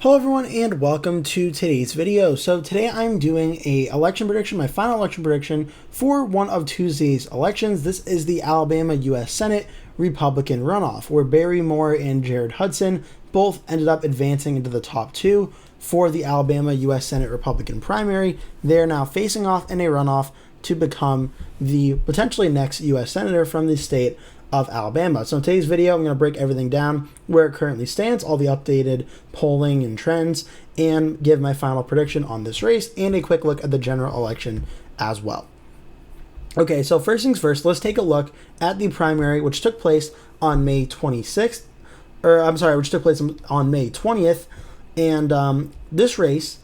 Hello everyone and welcome to today's video. So today I'm doing a election prediction, my final election prediction for one of Tuesday's elections. This is the Alabama U.S. Senate Republican runoff, where Barry Moore and Jared Hudson both ended up advancing into the top two for the Alabama U.S. Senate Republican primary. They're now facing off in a runoff to become the potentially next U.S. Senator from the state of Alabama. So in today's video, I'm going to break everything down where it currently stands, all the updated polling and trends, and give my final prediction on this race and a quick look at the general election as well. Okay, so first things first, let's take a look at the primary, which took place on May 26th, which took place on May 20th, and this race,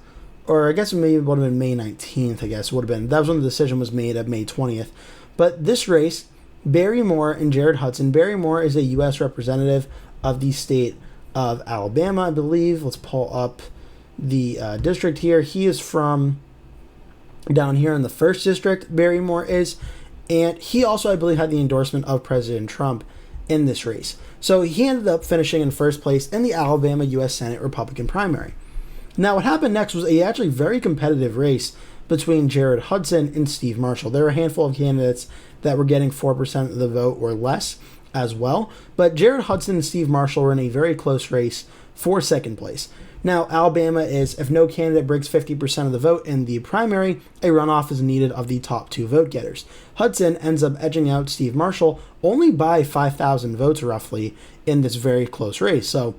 or I guess maybe it would have been May 19th, that was when the decision was made at May 20th, but this race, Barry Moore and Jared Hudson. Barry Moore is a U.S. representative of the state of Alabama, I believe. Let's pull up the district here. He is from down here in the 1st District, Barry Moore is. And he also, I believe, had the endorsement of President Trump in this race. So he ended up finishing in first place in the Alabama U.S. Senate Republican primary. Now, what happened next was a actually very competitive race between Jared Hudson and Steve Marshall. There were a handful of candidates that were getting 4% of the vote or less as well, but Jared Hudson and Steve Marshall were in a very close race for second place. Now, Alabama is, if no candidate breaks 50% of the vote in the primary, a runoff is needed of the top two vote getters. Hudson ends up edging out Steve Marshall only by 5,000 votes roughly in this very close race. So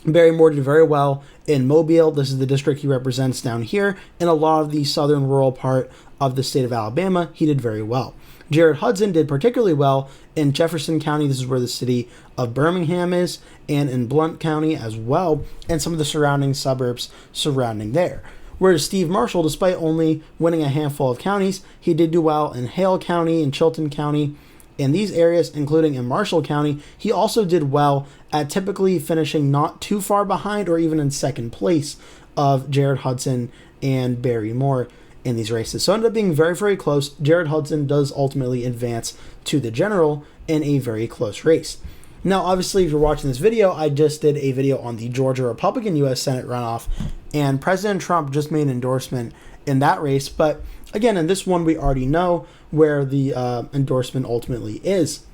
Barry Moore did very well in Mobile. This is the district he represents down here. In a lot of the southern rural part of the state of Alabama, he did very well. Jared Hudson did particularly well in Jefferson County. This is where the city of Birmingham is, and in Blount County as well, and some of the surrounding suburbs surrounding there. Whereas Steve Marshall, despite only winning a handful of counties, he did do well in Hale County and Chilton County. In these areas, including in Marshall County, he also did well at typically finishing not too far behind or even in second place of Jared Hudson and Barry Moore in these races. So it ended up being very, very close. Jared Hudson does ultimately advance to the general in a very close race. Now, obviously, if you're watching this video, I just did a video on the Georgia Republican U.S. Senate runoff, and President Trump just made an endorsement in that race. But again, in this one, we already know where the endorsement ultimately is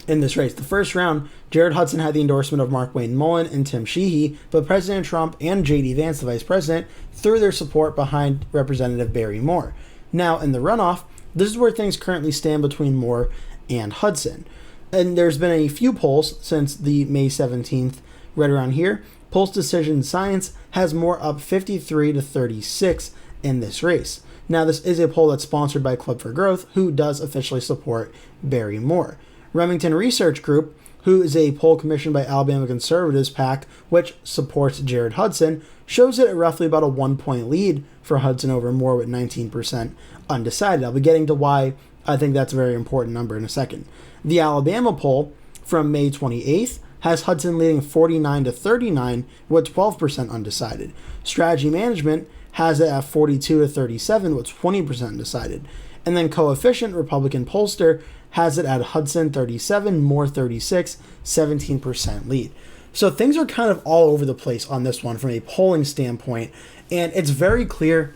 in this race. The first round, Jared Hudson had the endorsement of Mark Wayne Mullen and Tim Sheehy, but President Trump and J.D. Vance, the vice president, threw their support behind Representative Barry Moore. Now, in the runoff, this is where things currently stand between Moore and Hudson. And there's been a few polls since the May 17th, right around here. Polls Decision Science has Moore up 53 to 36 in this race. Now, this is a poll that's sponsored by Club for Growth, who does officially support Barry Moore. Remington Research Group, who is a poll commissioned by Alabama Conservatives PAC, which supports Jared Hudson, shows it at roughly about a 1-point lead for Hudson over Moore with 19% undecided. I'll be getting to why I think that's a very important number in a second. The Alabama poll from May 28th has Hudson leading 49 to 39 with 12% undecided. Strategy Management has it at 42 to 37 with 20% undecided. And then Coefficient Republican pollster has it at Hudson 37, Moore 36, 17% lead. So things are kind of all over the place on this one from a polling standpoint, and it's very clear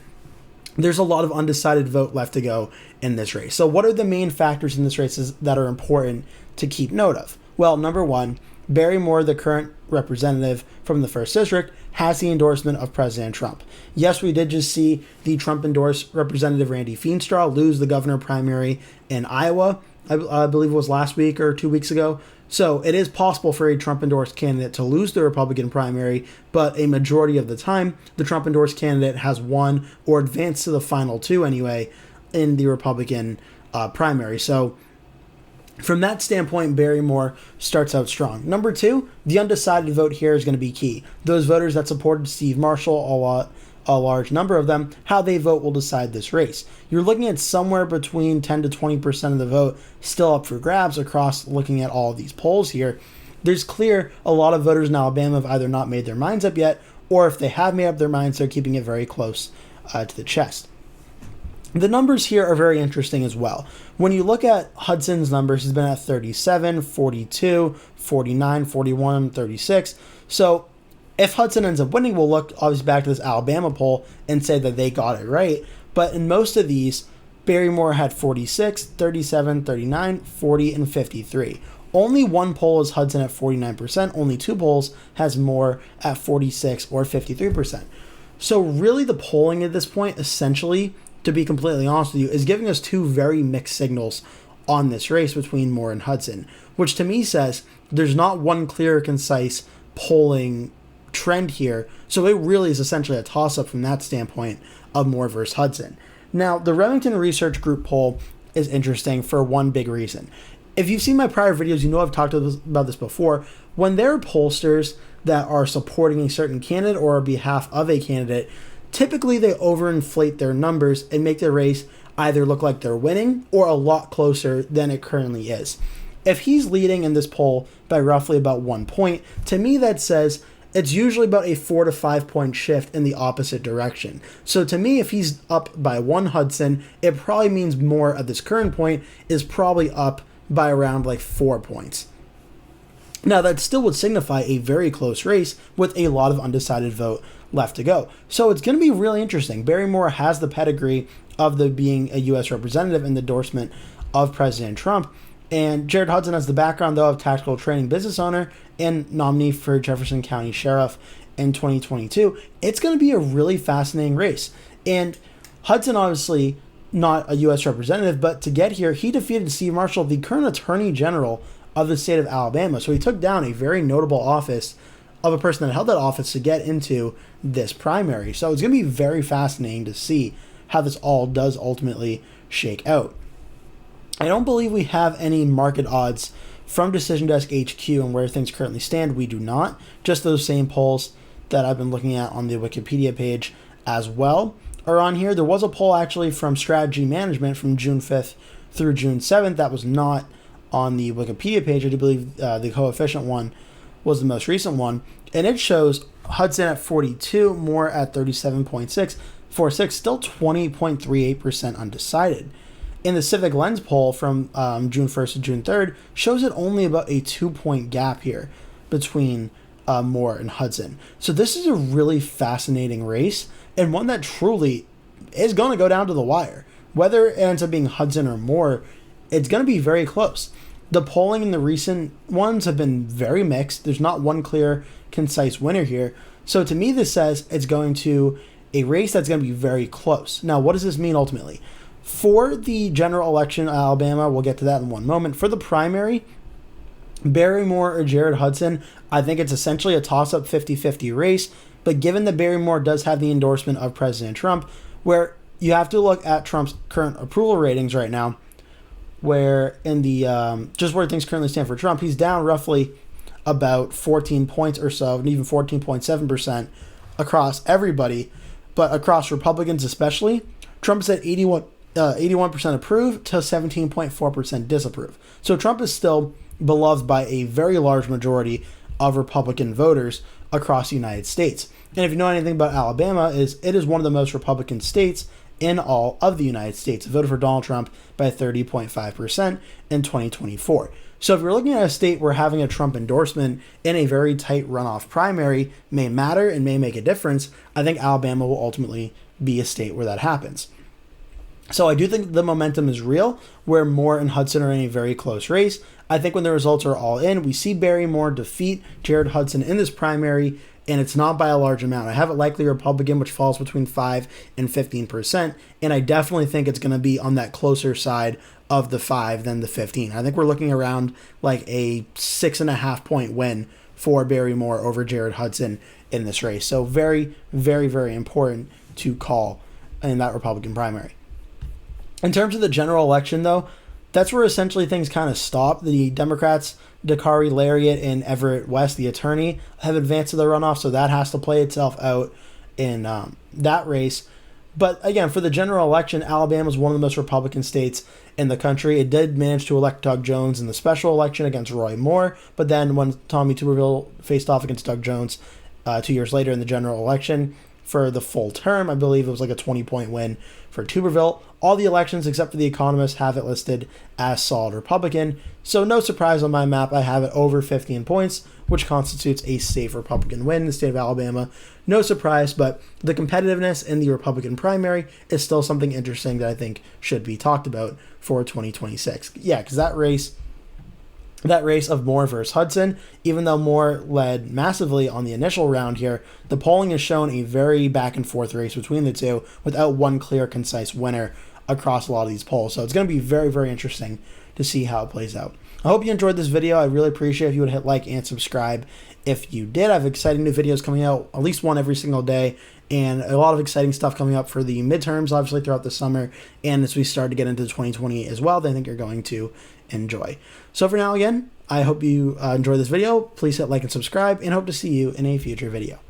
there's a lot of undecided vote left to go in this race. So what are the main factors in this race that are important to keep note of? Well, number one, Barry Moore, the current representative from the 1st District, has the endorsement of President Trump. Yes, we did just see the Trump-endorsed Representative Randy Feenstra lose the governor primary in Iowa, I believe it was last week or 2 weeks ago. So it is possible for a Trump-endorsed candidate to lose the Republican primary, but a majority of the time, the Trump-endorsed candidate has won or advanced to the final two anyway in the Republican primary. So from that standpoint, Barry Moore starts out strong. Number two, the undecided vote here is going to be key. Those voters that supported Steve Marshall, a large number of them, how they vote will decide this race. You're looking at somewhere between 10 to 20% of the vote still up for grabs across looking at all of these polls here. There's clear a lot of voters in Alabama have either not made their minds up yet, or if they have made up their minds, they're keeping it very close to the chest. The numbers here are very interesting as well. When you look at Hudson's numbers, he's been at 37, 42, 49, 41, 36. So If Hudson ends up winning, we'll look obviously back to this Alabama poll and say that they got it right. But in most of these, Barrymore had 46, 37, 39, 40, and 53. Only one poll is Hudson at 49%. Only two polls has Moore at 46 or 53%. So really the polling at this point, essentially, to be completely honest with you, is giving us two very mixed signals on this race between Moore and Hudson, which to me says there's not one clear, concise polling trend here. So it really is essentially a toss-up from that standpoint of Moore versus Hudson. Now, the Remington Research Group poll is interesting for one big reason. If you've seen my prior videos, you know I've talked about this before. When there are pollsters that are supporting a certain candidate or on behalf of a candidate, typically they overinflate their numbers and make the race either look like they're winning or a lot closer than it currently is. If he's leading in this poll by roughly about 1 point, to me that says it's usually about a 4 to 5 point shift in the opposite direction. So to me, if he's up by 1 Hudson, it probably means Moore at this current point is probably up by around like 4 points. Now that still would signify a very close race with a lot of undecided vote left to go. So it's going to be really interesting. Barrymore has the pedigree of being a U.S. representative and the endorsement of President Trump. And Jared Hudson has the background, though, of tactical training business owner and nominee for Jefferson County Sheriff in 2022. It's going to be a really fascinating race. And Hudson, obviously, not a U.S. representative, but to get here, he defeated Steve Marshall, the current Attorney General of the state of Alabama. So he took down a very notable office of a person that held that office to get into this primary. So it's going to be very fascinating to see how this all does ultimately shake out. I don't believe we have any market odds from Decision Desk HQ and where things currently stand. We do not. Just those same polls that I've been looking at on the Wikipedia page as well are on here. There was a poll actually from Strategy Management from June 5th through June 7th that was not on the Wikipedia page. I do believe the coefficient one was the most recent one. And it shows Hudson at 42, Moore at 37.46, still 20.38% undecided. In the Civic Lens poll from June 1st to June 3rd, shows it only about a 2-point gap here between Moore and Hudson. So this is a really fascinating race and one that truly is going to go down to the wire. Whether it ends up being Hudson or Moore, it's going to be very close. The polling in the recent ones have been very mixed. There's not one clear, concise winner here. So to me, this says it's going to a race that's going to be very close. Now, what does this mean ultimately? For the general election in Alabama, we'll get to that in one moment. For the primary, Barrymore or Jared Hudson, I think it's essentially a toss-up 50-50 race. But given that Barrymore does have the endorsement of President Trump, where you have to look at Trump's current approval ratings right now, where in the just where things currently stand for Trump, he's down roughly about 14 points or so, and even 14.7% across everybody. But across Republicans especially, Trump's at 81% approve to 17.4% disapprove. So Trump is still beloved by a very large majority of Republican voters across the United States. And if you know anything about Alabama, it is one of the most Republican states in all of the United States. It voted for Donald Trump by 30.5% in 2024. So if you're looking at a state where having a Trump endorsement in a very tight runoff primary may matter and may make a difference, I think Alabama will ultimately be a state where that happens. So I do think the momentum is real, where Moore and Hudson are in a very close race. I think when the results are all in, we see Barrymore defeat Jared Hudson in this primary, and it's not by a large amount. I have it likely Republican, which falls between 5 and 15%, and I definitely think it's going to be on that closer side of the 5 than the 15. I think we're looking around like a 6.5 point win for Barrymore over Jared Hudson in this race. So very, very, very important to call in that Republican primary. In terms of the general election, though, that's where essentially things kind of stop. The Democrats, Dakari Lariat and Everett West, the attorney, have advanced to the runoff, so that has to play itself out in that race. But again, for the general election, Alabama is one of the most Republican states in the country. It did manage to elect Doug Jones in the special election against Roy Moore, but then when Tommy Tuberville faced off against Doug Jones 2 years later in the general election for the full term, I believe it was like a 20-point win for Tuberville. All the elections, except for The Economist, have it listed as solid Republican. So no surprise on my map, I have it over 15 points, which constitutes a safe Republican win in the state of Alabama. No surprise, but the competitiveness in the Republican primary is still something interesting that I think should be talked about for 2026. Yeah, because that race of Moore versus Hudson, even though Moore led massively on the initial round here, the polling has shown a very back and forth race between the two without one clear, concise winner across a lot of these polls. So it's going to be very, very interesting to see how it plays out. I hope you enjoyed this video. I really appreciate if you would hit like and subscribe. If you did, I have exciting new videos coming out, at least one every single day, and a lot of exciting stuff coming up for the midterms, obviously, throughout the summer, and as we start to get into 2020 as well, that I think you're going to enjoy. So for now, again, I hope you enjoyed this video. Please hit like and subscribe, and hope to see you in a future video.